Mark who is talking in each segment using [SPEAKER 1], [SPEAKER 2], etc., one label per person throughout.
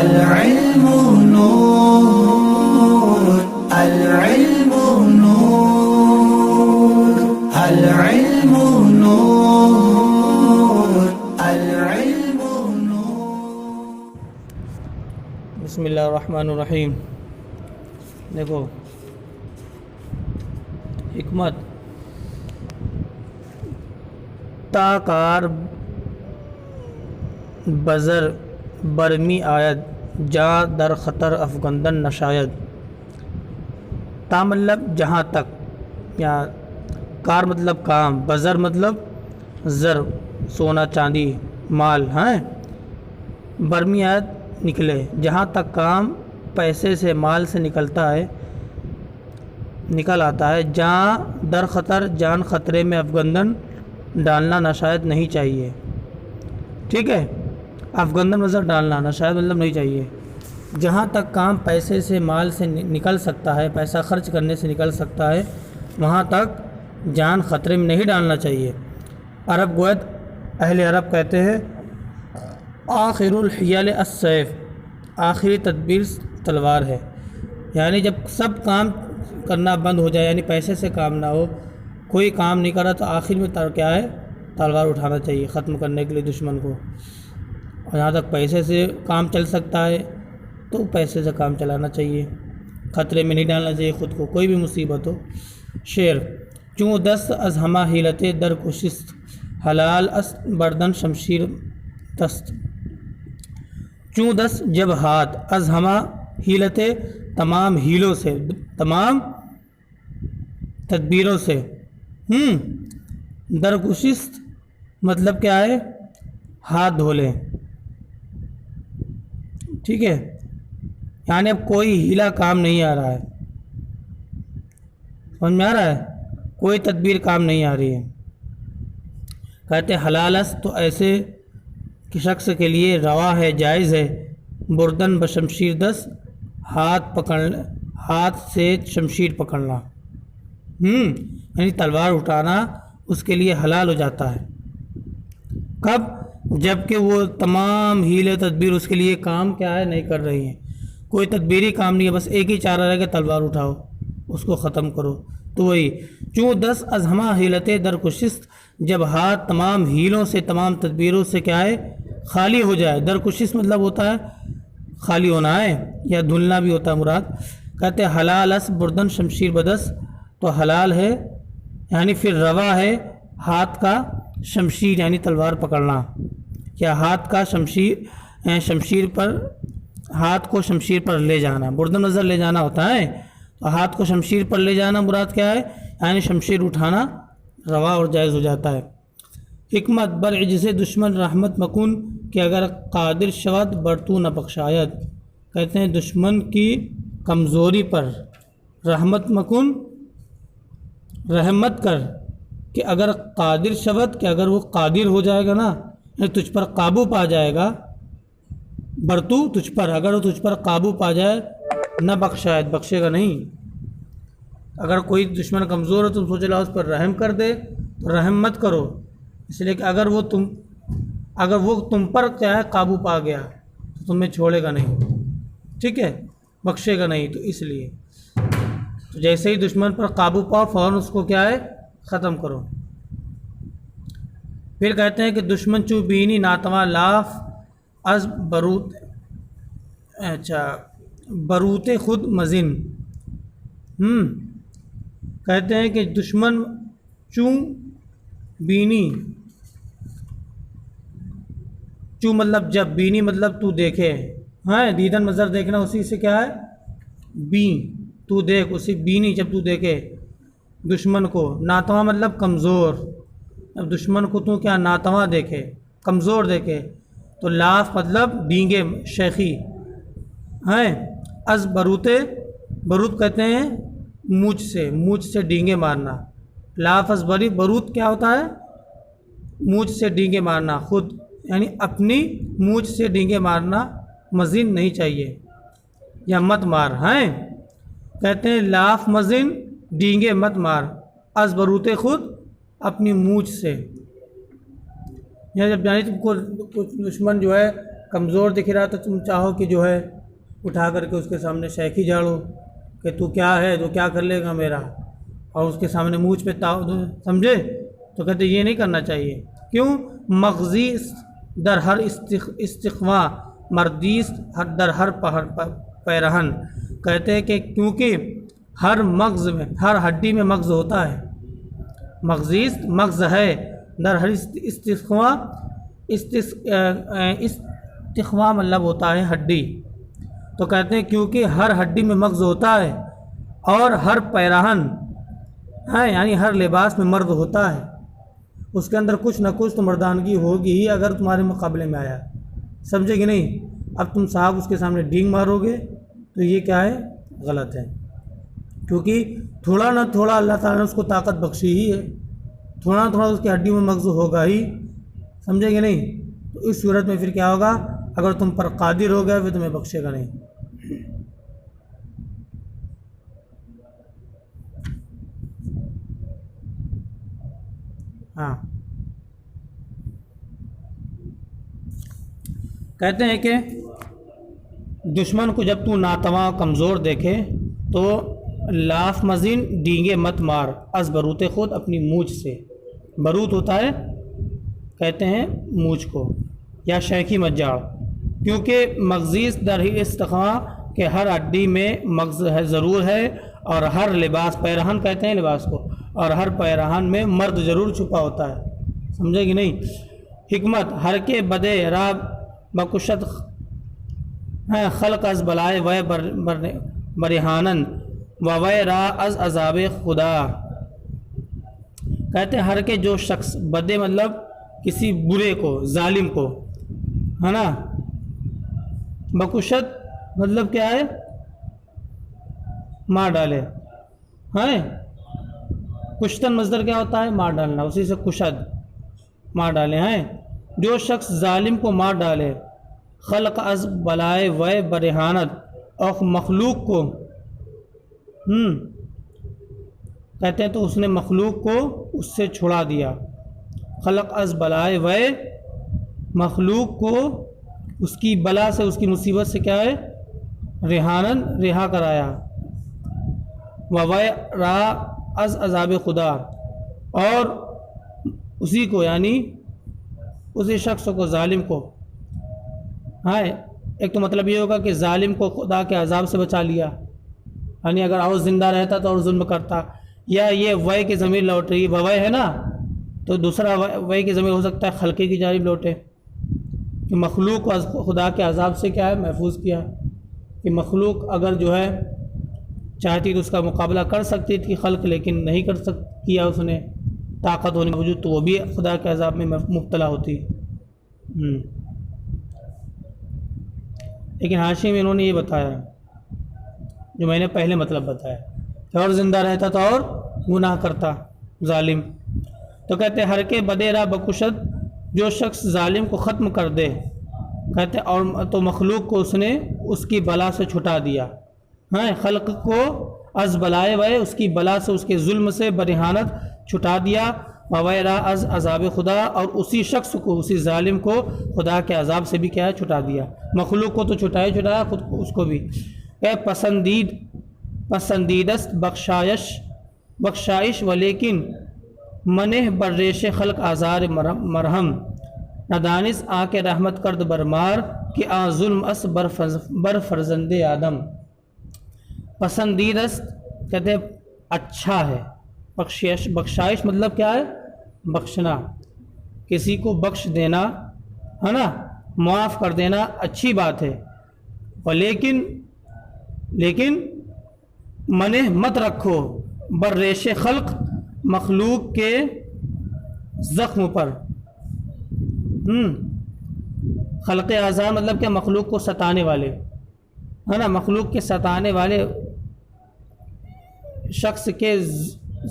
[SPEAKER 1] العلم نور العلم نور العلم نور العلم نور.
[SPEAKER 2] بسم اللہ الرحمن الرحیم. دیکھو حکمت تاکار بزر برمی آید جاں در خطر افغندن نشاید. تا مطلب جہاں تک، یا کار مطلب کام، بزر مطلب زر سونا چاندی مال، ہیں برمی آید نکلے، جہاں تک کام پیسے سے مال سے نکل آتا ہے، جہاں در خطر جان خطرے میں افغندن ڈالنا نشاید نہیں چاہیے. ٹھیک ہے، افغندن مطلب ڈالنا، نشاید مطلب نہیں چاہیے. جہاں تک کام پیسے سے مال سے نکل سکتا ہے، پیسہ خرچ کرنے سے نکل سکتا ہے، وہاں تک جان خطرے میں نہیں ڈالنا چاہیے. عرب گوید اہل عرب کہتے ہیں آخر الحیل السیف، آخری تدبیر تلوار ہے. یعنی جب سب کام کرنا بند ہو جائے، یعنی پیسے سے کام نہ ہو، کوئی کام نہیں کرا، تو آخر میں کیا ہے، تلوار اٹھانا چاہیے ختم کرنے کے لیے دشمن کو. اور جہاں تک پیسے سے کام چل سکتا ہے تو پیسے سے کام چلانا چاہیے، خطرے میں نہیں ڈالنا چاہیے خود کو، کوئی بھی مصیبت ہو. شعر: چوں دست از ہمہ حیلت در کشست، حلال است بردن شمشیر دست. چوں دست جب ہاتھ، از ہمہ حیلت تمام ہیلوں سے، تمام تدبیروں سے، در کشست مطلب کیا ہے، ہاتھ دھو لیں. ٹھیک ہے، یعنی اب کوئی ہیلا کام نہیں آ رہا ہے، سمجھ میں آ رہا ہے، کوئی تدبیر کام نہیں آ رہی ہے. کہتے حلال است، تو ایسے کہ شخص کے لیے روا ہے، جائز ہے، بردن بشمشیر دست، ہاتھ سے شمشیر پکڑنا، یعنی تلوار اٹھانا اس کے لیے حلال ہو جاتا ہے. کب؟ جب کہ وہ تمام ہیلے تدبیر اس کے لیے کام کیا ہے، نہیں کر رہی ہیں، کوئی تدبیری کام نہیں ہے، بس ایک ہی چارہ رہ کہ تلوار اٹھاؤ، اس کو ختم کرو. تو وہی چوں دس از ہمہ حیلت در کشست، جب ہاتھ تمام ہیلوں سے، تمام تدبیروں سے کیا ہے، خالی ہو جائے. در کشست مطلب ہوتا ہے خالی ہونا ہے، یا دھلنا بھی ہوتا ہے مراد. کہتے حلال اس بردن شمشیر بدس، تو حلال ہے یعنی پھر روا ہے ہاتھ کا شمشیر یعنی تلوار پکڑنا، یا ہاتھ کا شمشیر پر، ہاتھ کو شمشیر پر لے جانا. بردن نظر لے جانا ہوتا ہے، تو ہاتھ کو شمشیر پر لے جانا مراد کیا ہے، یعنی شمشیر اٹھانا روا اور جائز ہو جاتا ہے. حکمت برعجز دشمن رحمت مکن، کہ اگر قادر شود برتو نہ بخشاید. کہتے ہیں دشمن کی کمزوری پر رحمت مکن، رحمت کر، کہ اگر قادر شود، کہ اگر وہ قادر ہو جائے گا نا، یعنی تجھ پر قابو پا جائے گا، برتو تجھ پر، اگر وہ تجھ پر قابو پا جائے، نہ بخشاید بخشے گا نہیں. اگر کوئی دشمن کمزور ہے، تم سوچ لاؤ اس پر رحم کر دے، تو رحم مت کرو، اس لیے کہ اگر وہ تم پر کیا ہے قابو پا گیا تو تمہیں چھوڑے گا نہیں، ٹھیک ہے، بخشے گا نہیں. تو اس لیے تو جیسے ہی دشمن پر قابو پاؤ، فوراً اس کو کیا ہے، ختم کرو. پھر کہتے ہیں کہ دشمن چو بینی ناتواں لاف از بروت خود مزن. کہتے ہیں کہ دشمن چوں بینی، چوں مطلب جب، بینی مطلب تو دیکھے، ہاں دیدن مظہر دیکھنا، اسی سے کیا ہے بین، تو دیکھ، اسی بینی جب تو دیکھے دشمن کو. ناتواں مطلب کمزور، اب دشمن کو تو کیا ناتواں دیکھے، کمزور دیکھے، تو لاف مطلب ڈینگے، شیخی ہیں. از بروتے، بروت کہتے ہیں مونچھ سے ڈینگے مارنا. لاف از بری، بروت کیا ہوتا ہے، مونچھ سے ڈینگے مارنا، خود یعنی اپنی مونچھ سے ڈینگے مارنا، مزین نہیں چاہیے، یا مت مار ہیں. کہتے ہیں لاف مزین، ڈینگے مت مار، از بروتے خود، اپنی مونچھ سے. یا جب جانی تم کو کچھ دشمن جو ہے کمزور دکھ رہا تو تم چاہو کہ جو ہے اٹھا کر کے اس کے سامنے شیخی جھاڑو کہ تو کیا ہے، تو کیا کر لے گا میرا، اور اس کے سامنے مونچھ پہ سمجھے؟ تو کہتے یہ نہیں کرنا چاہیے۔ کیوں؟ مغزی در ہر استقوا مردیس در ہر پیرہن، کہتے ہیں کہ کیونکہ ہر مغز میں، ہر ہڈی میں مغز ہوتا ہے، مغزیست مغز ہے، در ہر استقوا استقوا مطلب ہوتا ہے ہڈی، تو کہتے ہیں کیونکہ ہر ہڈی میں مغز ہوتا ہے اور ہر پیراہن ہے یعنی ہر لباس میں مرد ہوتا ہے، اس کے اندر کچھ نہ کچھ تو مردانگی ہوگی ہی اگر تمہارے مقابلے میں آیا، سمجھے کہ نہیں؟ اب تم صاحب اس کے سامنے ڈینگ مارو گے تو یہ کیا ہے؟ غلط ہے، کیونکہ تھوڑا نہ تھوڑا اللہ تعالیٰ نے اس کو طاقت بخشی ہی ہے، تھوڑا نہ تھوڑا اس کی ہڈی میں مغز ہوگا ہی، سمجھے کہ نہیں؟ تو اس صورت میں پھر کیا ہوگا؟ اگر تم پر قادر ہو گیا پھر تمہیں بخشے گا نہیں۔ ہاں، کہتے ہیں کہ دشمن کو جب تو ناتواں کمزور دیکھے تو لاف مزین ڈینگے مت مار از بروت خود اپنی مونچھ سے، بروت ہوتا ہے کہتے ہیں مونچھ کو، یا شیخی مت جاڑ، کیونکہ مغزیس در ہی استقوا کہ ہر ہڈی میں مغز ہے ضرور ہے، اور ہر لباس پیرہن کہتے ہیں لباس کو، اور ہر پیرہن میں مرد ضرور چھپا ہوتا ہے، سمجھے کہ نہیں؟ حکمت ہر کے بدے را بکشت خلق از بلائے وے برہانن و وے را از عذاب خدا، کہتے ہیں ہر کے جو شخص بدے مطلب کسی برے کو، ظالم کو، ہے نا، بکشت مطلب کیا ہے؟ مار ڈالے، ہیں کشتن مصدر کیا ہوتا ہے؟ مار ڈالنا، اسی سے کشد مار ڈالے ہیں، جو شخص ظالم کو مار ڈالے، خلق از بلائے و برہانت، اور مخلوق کو کہتے ہیں تو اس نے مخلوق کو اس سے چھڑا دیا، خلق از بلائے و مخلوق کو اس کی بلا سے، اس کی مصیبت سے کیا ہے؟ رہانن رہا کرایا، را از عذاب خدا، اور اسی کو یعنی اسی شخص کو، ظالم کو، ہاں ایک تو مطلب یہ ہوگا کہ ظالم کو خدا کے عذاب سے بچا لیا، یعنی اگر اور زندہ رہتا تو اور ظلم کرتا، یا یہ وے کی ضمیر لوٹ رہی وے ہے نا، تو دوسرا وے کی ضمیر ہو سکتا ہے خلقے کی جانب لوٹے، کہ مخلوق کو خدا کے عذاب سے کیا ہے؟ محفوظ کیا، کہ مخلوق اگر جو ہے چاہتی تو اس کا مقابلہ کر سکتی تھی خلق، لیکن نہیں کیا اس نے، طاقت ہونے کے باوجود، تو وہ بھی خدا کے عذاب میں مبتلا ہوتی۔ لیکن حاشیے میں انہوں نے یہ بتایا جو میں نے پہلے مطلب بتایا کہ اور زندہ رہتا تو اور گناہ کرتا ظالم، تو کہتے ہر کے بدے را بکشد، جو شخص ظالم کو ختم کر دے، کہتے اور تو مخلوق کو اس نے اس کی بلا سے چھٹا دیا، ہاں خلق کو از بلائے وے، اس کی بلا سے، اس کے ظلم سے، برہانت چھٹا دیا، وویرا از عذاب خدا، اور اسی شخص کو، اسی ظالم کو خدا کے عذاب سے بھی کیا ہے؟ چھٹا دیا، مخلوق کو تو چھٹایا خود کو، اس کو بھی کہ پسندیدست بخشائش ولیکن منہ برریش خلق آزار مرہم، ندانس آ کے رحمت کرد برمار کہ آ ظلم اس بر فرزند آدم، پسندیدست کہتے اچھا ہے، بخشائش مطلب کیا ہے؟ بخشنا، کسی کو بخش دینا ہے نا، معاف کر دینا اچھی بات ہے، اور لیکن منہ مت رکھو برریش خلق، مخلوق کے زخم پر، خلق اعضاء مطلب کیا؟ مخلوق کو ستانے والے، ہے نا، مخلوق کے ستانے والے شخص کے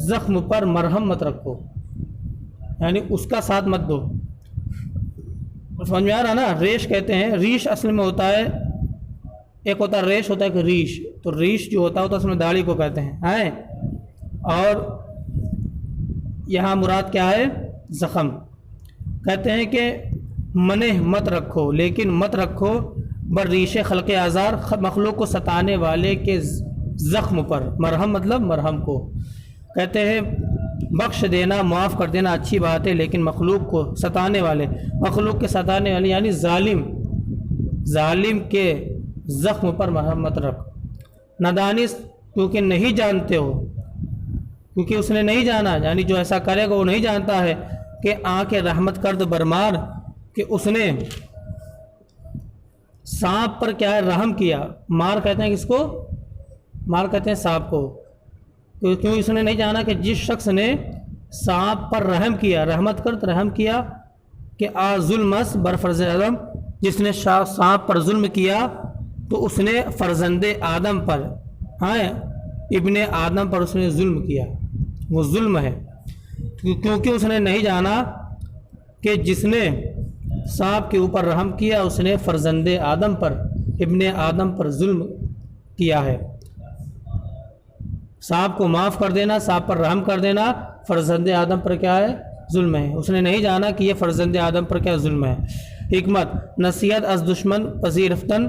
[SPEAKER 2] زخم پر مرہم مت رکھو، یعنی اس کا ساتھ مت دو، سمجھ میں آ رہا نا؟ ریش کہتے ہیں، ریش اصل میں ہوتا ہے، ایک ہوتا ہے ریش، ہوتا ہے کہ ریش، تو ریش جو ہوتا ہے تو اصل میں داڑھی کو کہتے ہیں، اور یہاں مراد کیا ہے؟ زخم، کہتے ہیں کہ منہ مت رکھو، لیکن مت رکھو بر ریش خلق آزار، مخلوق کو ستانے والے کے زخم پر۔ مرہم مطلب مرہم کو کہتے ہیں بخش دینا، معاف کر دینا اچھی بات ہے، لیکن مخلوق کو ستانے والے، مخلوق کے ستانے والے یعنی ظالم کے زخم پر مرہم مت رکھ۔ ندانست کیونکہ نہیں جانتے ہو، کیونکہ اس نے نہیں جانا، یعنی جو ایسا کرے گا وہ نہیں جانتا ہے کہ آنکھ رحمت کرد برمار، کہ اس نے سانپ پر کیا ہے رحم کیا۔ مار کہتے ہیں کس کو؟ مار کہتے ہیں سانپ کو۔ کیوں اس نے نہیں جانا کہ جس شخص نے سانپ پر رحم کیا، رحمت کرد رحم کیا، کہ آ ظلمس بر فرز آدم، جس نے سانپ پر ظلم کیا تو اس نے فرزند آدم پر، ہاں ابن آدم پر اس نے ظلم کیا، وہ ظلم ہے۔ کیونکہ اس نے نہیں جانا کہ جس نے سانپ کے اوپر رحم کیا اس نے فرزند آدم پر، ابن آدم پر ظلم کیا ہے۔ سانپ کو معاف کر دینا، سانپ پر رحم کر دینا، فرزند آدم پر کیا ہے؟ ظلم ہے۔ اس نے نہیں جانا کہ یہ فرزند آدم پر کیا ظلم ہے۔ حکمت نصیحت از دشمن پذیرفتن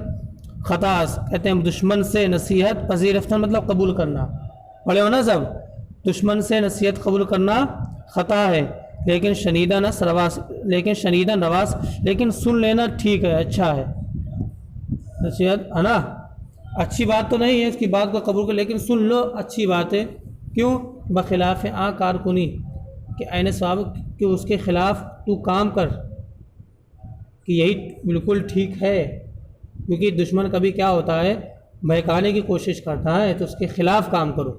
[SPEAKER 2] خطاس، کہتے ہیں دشمن سے نصیحت پذیرفتن مطلب قبول کرنا، پڑھے ہو نا سب؟ دشمن سے نصیحت قبول کرنا خطا ہے، لیکن شنیدہ رواس، لیکن سن لینا ٹھیک ہے، اچھا ہے۔ نصیحت ہے نا، اچھی بات تو نہیں ہے اس کی بات کو قبول کر، لیکن سن لو اچھی بات ہے۔ کیوں؟ بخلاف کارکنی، کہ عین صواب، کہ اس کے خلاف تو کام کر، کہ یہی بالکل ٹھیک ہے۔ کیونکہ دشمن کبھی کیا ہوتا ہے بہکانے کی کوشش کرتا ہے، تو اس کے خلاف کام کرو۔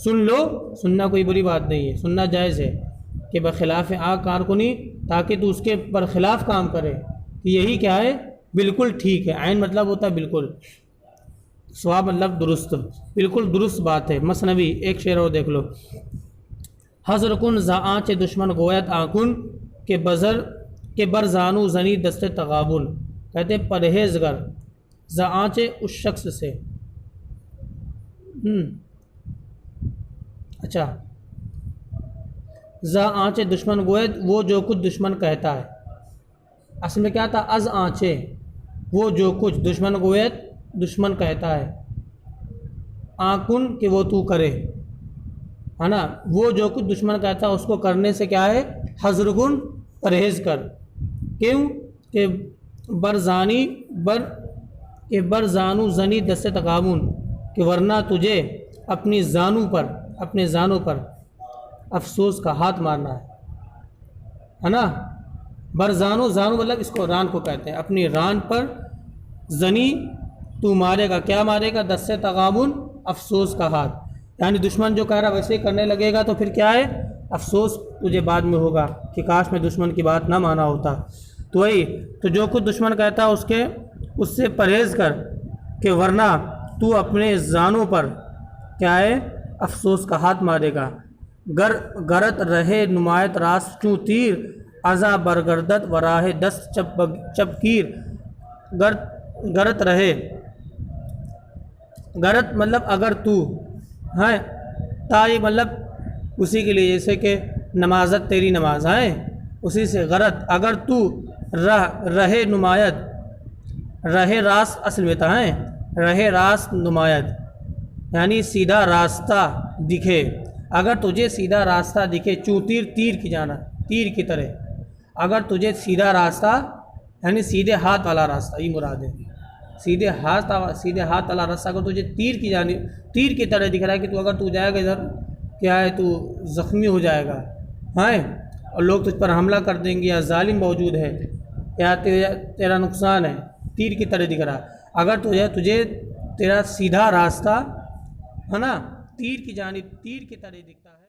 [SPEAKER 2] سن لو، سننا کوئی بری بات نہیں ہے، سننا جائز ہے، کہ بخلاف کارکنی، تاکہ تو اس کے برخلاف کام کرے، کہ یہی کیا ہے بالکل ٹھیک ہے۔ عین مطلب ہوتا ہے بالکل، صواب مطلب درست، بالکل درست بات ہے۔ مثنوی ایک شعر اور دیکھ لو، حضر کن ز آنچ دشمن گویت آکن، کہ بر زانو زنی دست تغابن، کہتے ہیں پرہیزگر ز آنچ اس شخص سے، اچھا ز آنچ دشمن گویت، وہ جو کچھ دشمن کہتا ہے، اصل میں کیا تھا؟ از آنچے، وہ جو کچھ دشمن گویت دشمن کہتا ہے، آکن کہ وہ تو کرے، ہے نا؟ وہ جو کچھ دشمن کہتا ہے اس کو کرنے سے کیا ہے؟ حذر کن، پرہیز کر۔ کیوں؟ کہ بر زانو زنی دست تغابن، کہ ورنہ تجھے اپنی زانو پر، اپنے زانوں پر افسوس کا ہاتھ مارنا ہے نا؟ بر زانو، زانو مطلب اس کو ران کو کہتے ہیں، اپنی ران پر زنی تو مارے گا، کیا مارے گا؟ دست تغابن، افسوس کا ہاتھ، یعنی دشمن جو کہہ رہا ویسے ہی کرنے لگے گا تو پھر کیا ہے؟ افسوس تجھے بعد میں ہوگا کہ کاش میں دشمن کی بات نہ مانا ہوتا۔ تو وہی تو جو کچھ دشمن کہتا ہے اس سے پرہیز کر، کہ ورنہ تو اپنے زانوں پر کیا ہے؟ افسوس کا ہاتھ مارے گا۔ گرت رہے نمایت راس چوں تیر، ازا برگردت و راہ دست چپکیر، گرت رہے، گرت مطلب اگر تو ہے، تائی مطلب اسی کے لیے، جیسے کہ نمازت تیری نماز ہے، اسی سے غرض اگر تو رہے نمایت، رہے راست اصل میں تھا ہے، رہے راست نمایت یعنی سیدھا راستہ دکھے، اگر تجھے سیدھا راستہ دکھے، چوتیر تیر کی جانا، تیر کی طرح، اگر تجھے سیدھا راستہ یعنی سیدھے ہاتھ والا راستہ، یہ مراد ہے، سیدھے ہاتھ والا راستہ اگر تجھے تیر کی جانب، تیر کی طرح دکھ رہا ہے کہ تو اگر تو جائے گا ادھر کیا ہے تو زخمی ہو جائے گا، ہاں، اور لوگ تجھ پر حملہ کر دیں گے، یا ظالم موجود ہے، یا تیرا نقصان ہے، تیر کی طرح دکھ رہا، اگر تجھے تیرا سیدھا راستہ ہے نا تیر کی جانب، تیر کی طرح دکھتا ہے۔